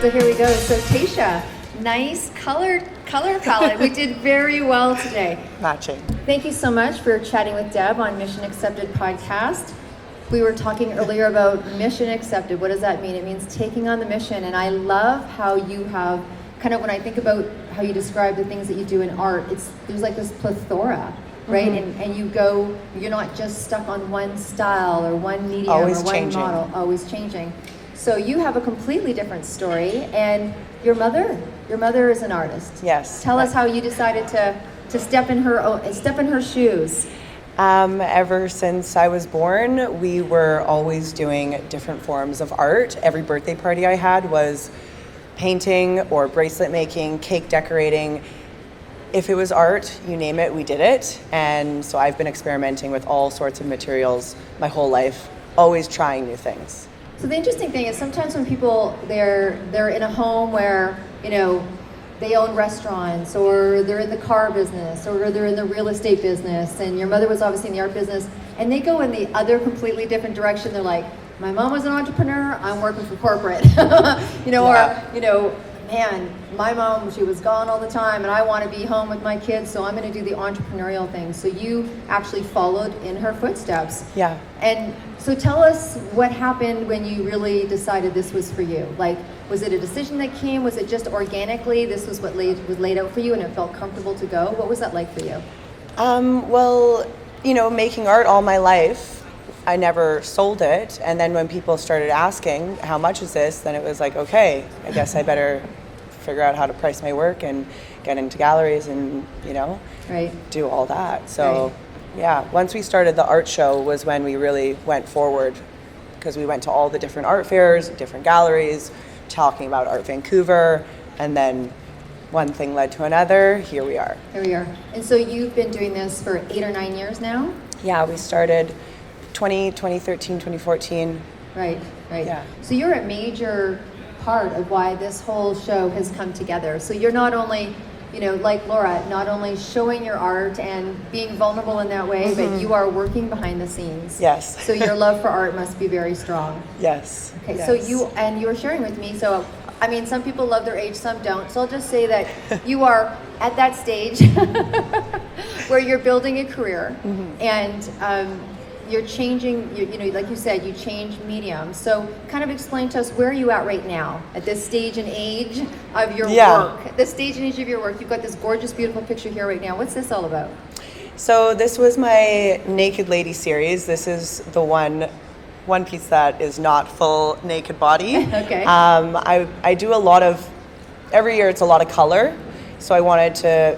So here we go. So Taisha, nice color palette. We did very well today. Matching. Thank you so much for chatting with Deb on Mission Accepted podcast. We were talking earlier about mission accepted. What does that mean? It means taking on the mission. And I love how you have kind of, when I think about how you describe the things that you do in art, there's like this plethora, right? Mm-hmm. And you're not just stuck on one style or one medium always or one changing. Model, always changing. So you have a completely different story, and your mother is an artist. Yes. Tell us how you decided to step in her shoes. Ever since I was born, we were always doing different forms of art. Every birthday party I had was painting or bracelet making, cake decorating. If it was art, you name it, we did it. And so I've been experimenting with all sorts of materials my whole life, always trying new things. So the interesting thing is sometimes when people, they're in a home where, they own restaurants, or they're in the car business, or they're in the real estate business, and your mother was obviously in the art business, and they go in the other completely different direction. They're like, my mom was an entrepreneur, I'm working for corporate. Or, man, my mom, she was gone all the time, and I want to be home with my kids, so I'm going to do the entrepreneurial thing. So you actually followed in her footsteps. Yeah. And so tell us what happened when you really decided this was for you. Like, was it a decision that came? Was it just organically, this was what was laid out for you and it felt comfortable to go? What was that like for you? Making art all my life, I never sold it. And then when people started asking, how much is this? Then it was like, okay, I guess I better figure out how to price my work and get into galleries and, do all that. So, once we started the art show was when we really went forward, because we went to all the different art fairs, different galleries, talking about Art Vancouver, and then one thing led to another. Here we are. And so you've been doing this for 8 or 9 years now? Yeah, we started 2013, 2014. Right. Yeah. So you're a major part of why this whole show has come together. So you're not only, like Laura, not only showing your art and being vulnerable in that way, but you are working behind the scenes. Yes. So your love for art must be very strong. Yes. Okay, yes. So you were sharing with me, so some people love their age, some don't. So I'll just say that you are at that stage where you're building a career, and you're changing, like you said, you change medium. So kind of explain to us, where are you at right now at this stage and age of your work? This stage and age of your work. You've got this gorgeous, beautiful picture here right now. What's this all about? So this was my Naked Lady series. This is the one piece that is not full naked body. Okay. I do a lot of, every year it's a lot of color. So I wanted to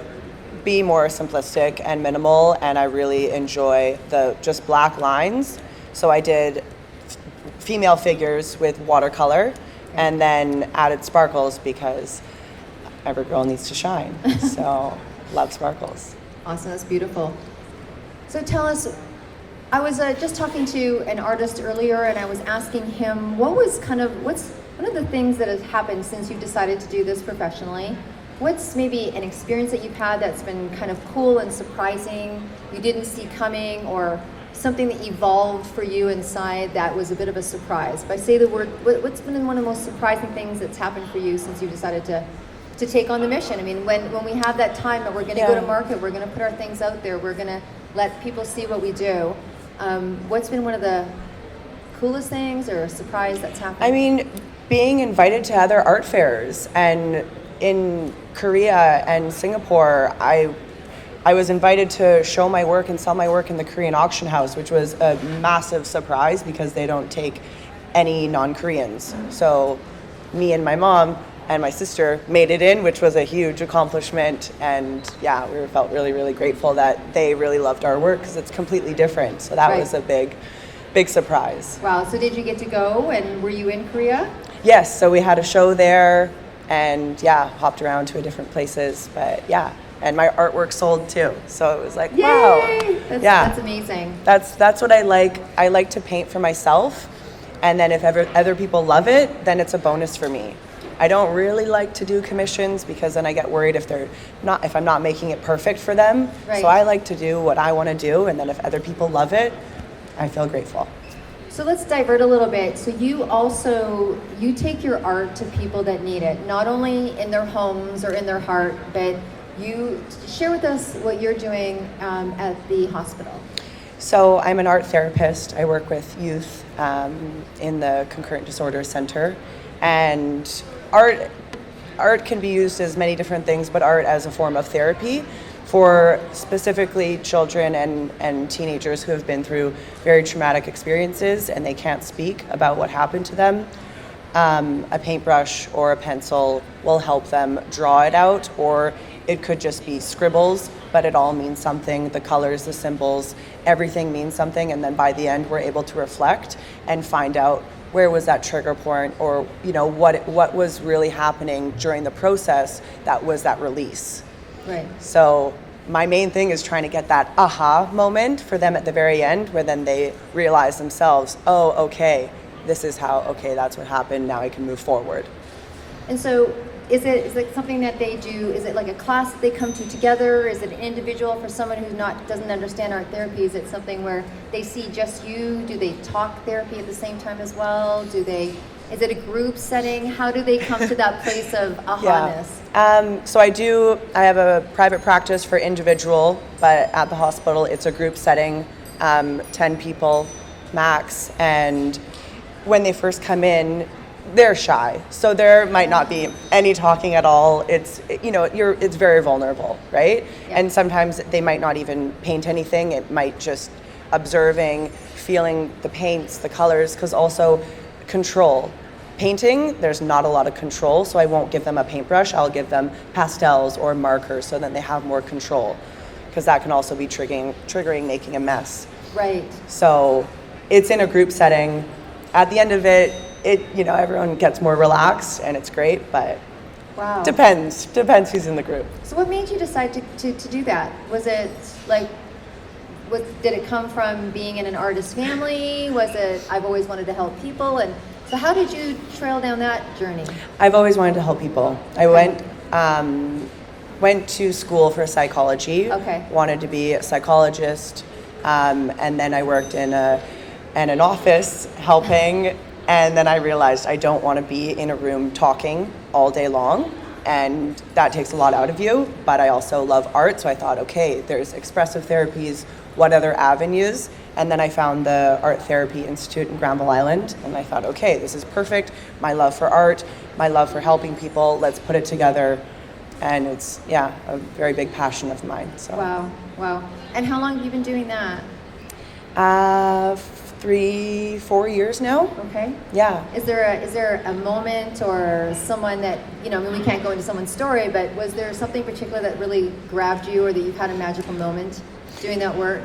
be more simplistic and minimal, and I really enjoy the just black lines. So I did female figures with watercolor, and then added sparkles because every girl needs to shine. So love sparkles. Awesome, that's beautiful. So tell us, I was just talking to an artist earlier, and I was asking him what's one of the things that has happened since you decided to do this professionally? What's maybe an experience that you've had that's been kind of cool and surprising, you didn't see coming, or something that evolved for you inside that was a bit of a surprise? If I say the word, what's been one of the most surprising things that's happened for you since you decided to take on the mission? I mean, when we have that time that we're going to go to market, we're going to put our things out there, we're going to let people see what we do. What's been one of the coolest things or a surprise that's happened? I mean, being invited to other art fairs, and in Korea and Singapore, I was invited to show my work and sell my work in the Korean auction house, which was a massive surprise because they don't take any non-Koreans. So me and my mom and my sister made it in, which was a huge accomplishment. And we felt really, really grateful that they really loved our work because it's completely different. So that was a big surprise. Wow, so did you get to go, and were you in Korea? Yes, so we had a show there, and hopped around to different places, but and my artwork sold too, so it was like, yay! Wow. That's amazing. That's what I like. I like to paint for myself, and then if other people love it, then it's a bonus for me. I don't really like to do commissions because then I get worried if I'm not making it perfect for them. Right. So I like to do what I want to do, and then if other people love it, I feel grateful. So let's divert a little bit. So you take your art to people that need it, not only in their homes or in their heart, but you share with us what you're doing at the hospital. So I'm an art therapist. I work with youth in the Concurrent Disorders Center, and art can be used as many different things, but art as a form of therapy for specifically children and teenagers who have been through very traumatic experiences and they can't speak about what happened to them. A paintbrush or a pencil will help them draw it out, or it could just be scribbles, but it all means something. The colors, the symbols, everything means something, and then by the end we're able to reflect and find out where was that trigger point, or what was really happening during the process that was that release. Right. So my main thing is trying to get that aha moment for them at the very end, where then they realize themselves, oh, okay, this is how, okay, that's what happened, now I can move forward. And so is it something that they do, is it like a class that they come to together? Is it an individual for someone who doesn't understand art therapy? Is it something where they see just you? Do they talk therapy at the same time as well? Is it a group setting? How do they come to that place of aha-ness? Yeah. So I have a private practice for individual, but at the hospital it's a group setting, 10 people max, and when they first come in, they're shy, so there might not be any talking at all. It's it's very vulnerable, right? Yeah. And sometimes they might not even paint anything. It might just observing, feeling the paints, the colors, because also control. Painting, there's not a lot of control, so I won't give them a paintbrush. I'll give them pastels or markers so that they have more control, because that can also be triggering making a mess. Right. So it's in a group setting. At the end of it, everyone gets more relaxed and it's great, but wow. Depends who's in the group. So what made you decide to do that? Was it did it come from being in an artist family? Was it, I've always wanted to help people? And so how did you trail down that journey? I've always wanted to help people. I went to school for psychology. Okay. Wanted to be a psychologist, and then I worked in an office helping. And then I realized I don't want to be in a room talking all day long, and that takes a lot out of you. But I also love art, so I thought, okay, there's expressive therapies, what other avenues? And then I found the Art Therapy Institute in Granville Island, and I thought, okay, this is perfect. My love for art, my love for helping people, let's put it together. And it's, a very big passion of mine. So. Wow. And how long have you been doing that? 3-4 years now. Okay. Yeah. Is there a moment or someone that, we can't go into someone's story, but was there something particular that really grabbed you, or that you've had a magical moment doing that work?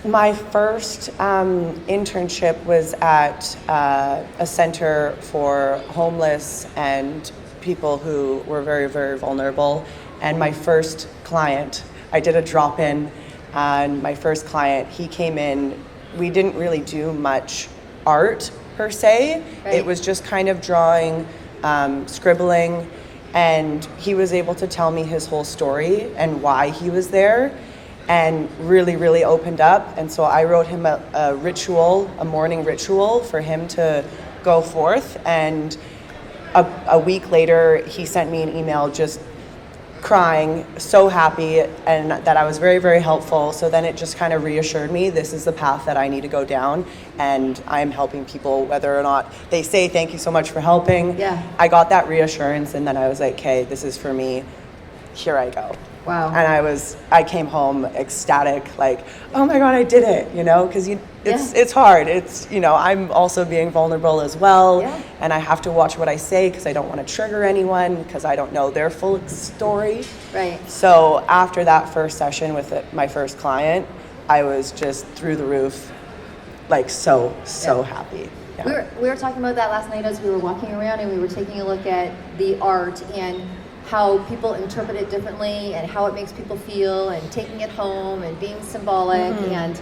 My first internship was at a center for homeless and people who were very, very vulnerable. And my first client, I did a drop-in, and my first client, he came in. We didn't really do much art per se. Right. It was just kind of drawing, scribbling, and he was able to tell me his whole story and why he was there, and really, really opened up. And so I wrote him a ritual, a morning ritual for him to go forth. And a week later, he sent me an email just crying, so happy, and that I was very, very helpful. So then it just kind of reassured me, this is the path that I need to go down, and I'm helping people whether or not they say thank you so much for helping. Yeah. I got that reassurance, and then I was like, okay, this is for me, here I go. Wow. And I came home ecstatic, like, oh my God, I did it, because it's hard. It's, I'm also being vulnerable as well. Yeah. And I have to watch what I say because I don't want to trigger anyone, because I don't know their full story. Right. So after that first session with my first client, I was just through the roof, like so happy. Yeah. We were talking about that last night as we were walking around, and we were taking a look at the art and how people interpret it differently and how it makes people feel, and taking it home and being symbolic, and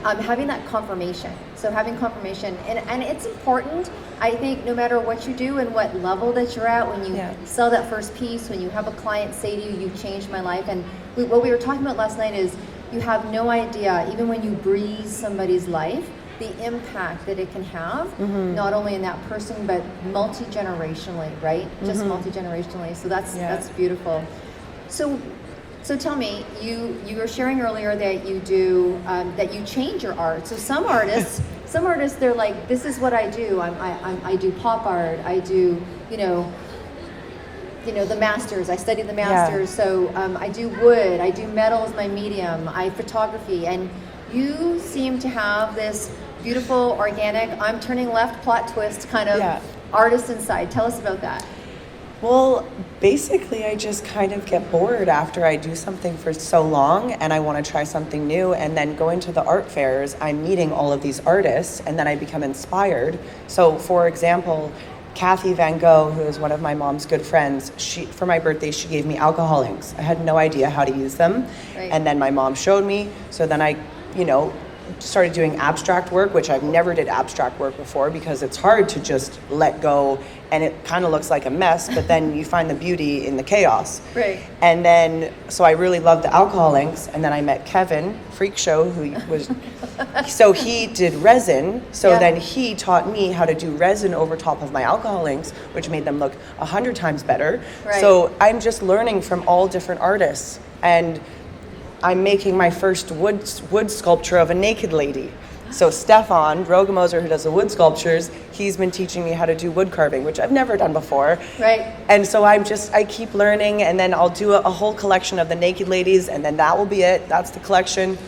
having that confirmation. So having confirmation, and it's important, I think, no matter what you do and what level that you're at, when you sell that first piece, when you have a client say to you, you've changed my life. And what we were talking about last night is, you have no idea, even when you breeze somebody's life, the impact that it can have, not only in that person, but multi-generationally, right? Just multi-generationally. So that's beautiful. So tell me, you were sharing earlier that you do that you change your art. So some artists, they're like, this is what I do. I do pop art. I do, the masters. I study the masters. Yeah. So I do wood. I do metal as my medium. I photography. And you seem to have this beautiful, organic, I'm turning left, plot twist kind of artist inside. Tell us about that. Well, basically, I just kind of get bored after I do something for so long and I want to try something new. And then going to the art fairs, I'm meeting all of these artists and then I become inspired. So, for example, Kathy Van Gogh, who is one of my mom's good friends, for my birthday, she gave me alcohol inks. I had no idea how to use them. Right. And then my mom showed me. So then I, started doing abstract work, which I've never did abstract work before because it's hard to just let go and it kind of looks like a mess, but then you find the beauty in the chaos. Right. And then, so I really loved the alcohol inks, and then I met Kevin, Freak Show, who was, so he did resin, so then he taught me how to do resin over top of my alcohol inks, which made them look 100 times better. Right. So I'm just learning from all different artists, and I'm making my first wood sculpture of a naked lady. So Stefan Rogemoser, who does the wood sculptures, he's been teaching me how to do wood carving, which I've never done before. Right. And so I keep learning, and then I'll do a whole collection of the naked ladies, and then that will be it. That's the collection.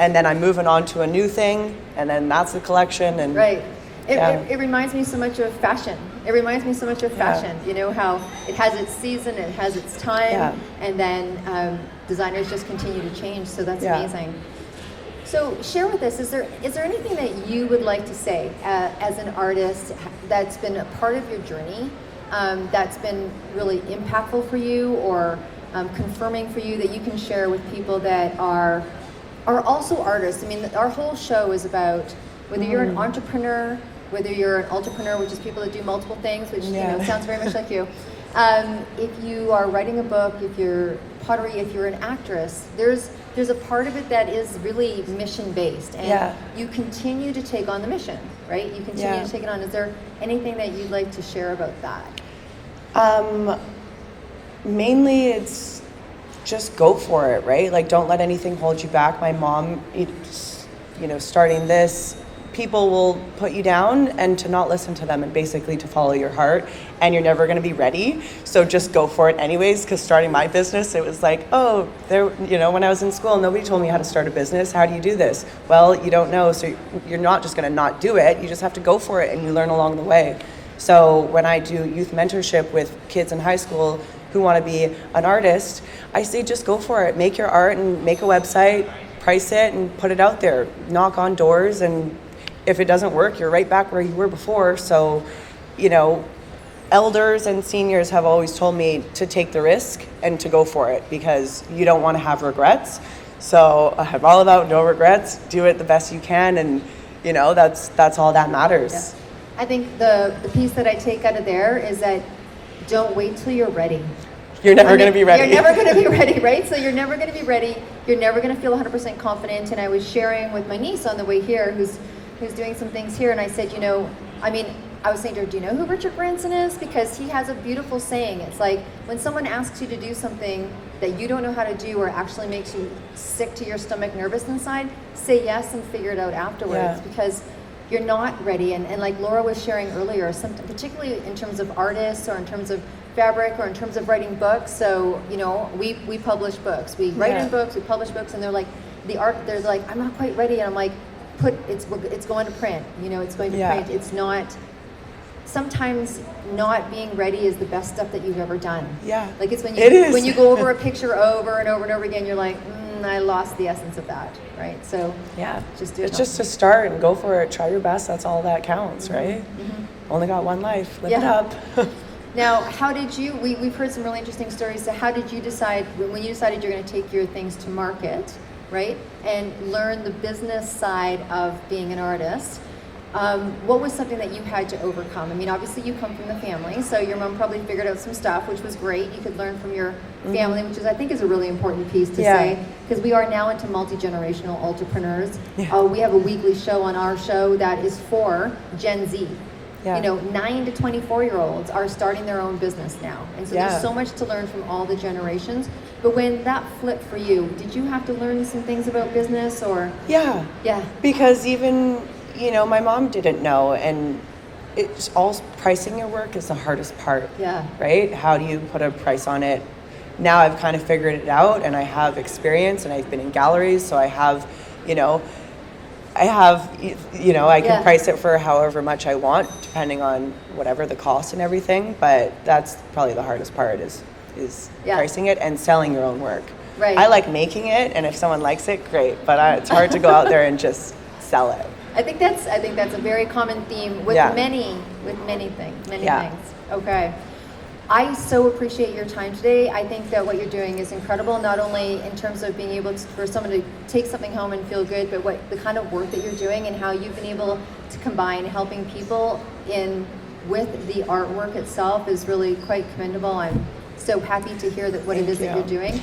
And then I'm moving on to a new thing, and then that's the collection. And right. It reminds me so much of fashion. It reminds me so much of fashion. You know how it has its season, it has its time, and then designers just continue to change. So that's amazing. So share with us, is there anything that you would like to say as an artist that's been a part of your journey, that's been really impactful for you or confirming for you that you can share with people that are also artists? I mean, our whole show is about whether you're an entrepreneur, whether you're an entrepreneur, which is people that do multiple things, which sounds very much like you. If you are writing a book, if you're pottery, if you're an actress, there's a part of it that is really mission based, and you continue to take on the mission, right? You continue to take it on. Is there anything that you'd like to share about that? Mainly it's just go for it, right? Like, don't let anything hold you back. My mom, starting this, people will put you down, and to not listen to them and basically to follow your heart, and you're never going to be ready. So just go for it anyways, because starting my business, it was like, when I was in school, nobody told me how to start a business. How do you do this? Well, you don't know, so you're not just going to not do it. You just have to go for it, and you learn along the way. So when I do youth mentorship with kids in high school who want to be an artist, I say just go for it. Make your art and make a website, price it, and put it out there. Knock on doors, and if it doesn't work, you're right back where you were before. So, elders and seniors have always told me to take the risk and to go for it because you don't want to have regrets. So I'm all about no regrets. Do it the best you can, and that's all that matters. Yeah. I think the piece that I take out of there is that don't wait till you're ready. You're never going to be ready. You're never going to be ready, right? So you're never going to be ready. You're never going to feel 100% confident. And I was sharing with my niece on the way here, who's doing some things here, and I said, I was saying to her, do you know who Richard Branson is? Because he has a beautiful saying. It's like, when someone asks you to do something that you don't know how to do or actually makes you sick to your stomach, nervous inside, say yes and figure it out afterwards, because you're not ready. And like Laura was sharing earlier, particularly in terms of artists or in terms of fabric or in terms of writing books. So, we publish books. We write in books, we publish books, and they're like, they're like, I'm not quite ready. And I'm like, it's going to print, it's going to print. It's not, sometimes not being ready is the best stuff that you've ever done. Yeah. Like it's when you go over a picture over and over and over again, you're like, I lost the essence of that, right? So just do it. It's just to start and go for it. Try your best. That's all that counts, right? Mm-hmm. Only got one life. Live it up. Now, how did you, we've heard some really interesting stories. So how did you decide, when you decided you're going to take your things to market, right, and learn the business side of being an artist, What was something that you had to overcome? I mean, obviously you come from the family, so your mom probably figured out some stuff, which was great. You could learn from your family, which is, I think, is a really important piece to say, because we are now into multi-generational entrepreneurs. We have a weekly show on our show that is for Gen Z. You know, 9 to 24-year-olds are starting their own business now. And so there's so much to learn from all the generations. But when that flipped for you, did you have to learn some things about business or? Yeah. Because even, you know, my mom didn't know, and it's all pricing your work is the hardest part. Right? How do you put a price on it? Now I've kind of figured it out, and I have experience, and I've been in galleries, so I have, I can price it for however much I want, depending on whatever the cost and everything. But that's probably the hardest part is pricing it and selling your own work. I like making it, and if someone likes it, great. But it's hard to go out there and just sell it. I think that's a very common theme with many things. Things. Okay. I so appreciate your time today. I think that what you're doing is incredible, not only in terms of being able for someone to take something home and feel good, but the kind of work that you're doing and how you've been able to combine helping people with the artwork itself is really quite commendable. I'm so happy to hear that what it is that you're doing.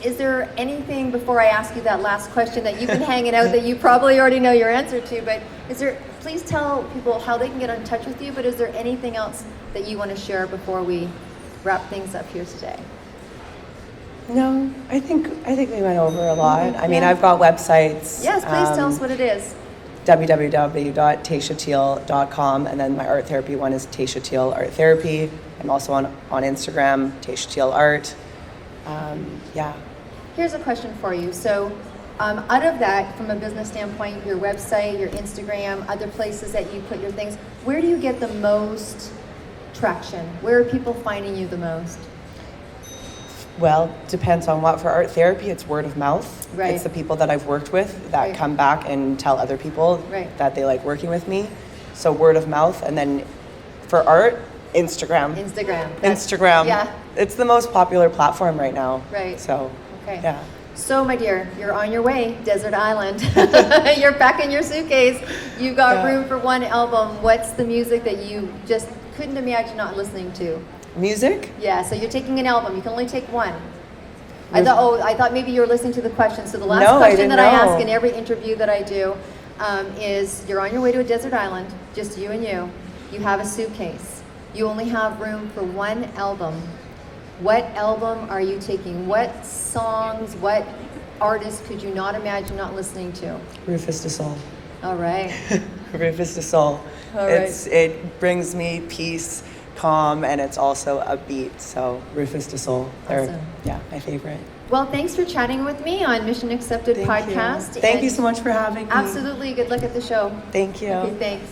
Is there anything, before I ask you that last question that you've been hanging out that you probably already know your answer to, but please tell people how they can get in touch with you, but is there anything else that you want to share before we wrap things up here today? No, I think we went over a lot. I mean, I've got websites. Yes, please tell us what it is. www.taishateal.com, and then my art therapy one is Taisha Teal Art Therapy. I'm also on Instagram, Taisha Teal Art. Here's a question for you. So out of that, from a business standpoint, your website, your Instagram, other places that you put your things, where do you get the most traction? Where are people finding you the most? Well, depends on what. For art therapy, it's word of mouth. It's the people that I've worked with that come back and tell other people that they like working with me. So word of mouth. And then for art, Instagram. It's the most popular platform right now. So, So, my dear, you're on your way, Desert Island. You're packing your suitcase. You've got room for one album. What's the music that you just couldn't imagine not listening to? Music? Yeah, so you're taking an album. You can only take one. I thought maybe you were listening to the question. So the last question that I ask in every interview that I do is, you're on your way to a desert island, just you and you. You have a suitcase. You only have room for one album. What album are you taking? What songs, what artists could you not imagine not listening to? Rufus Du Sol. All right. Rufus Du Sol. All right. It brings me peace, calm, and it's also upbeat. So Rufus Du Sol. Awesome. My favorite. Well, thanks for chatting with me on Mission Accepted podcast. Thank you so much for having me. Absolutely. Good luck at the show. Thank you. Okay, thanks.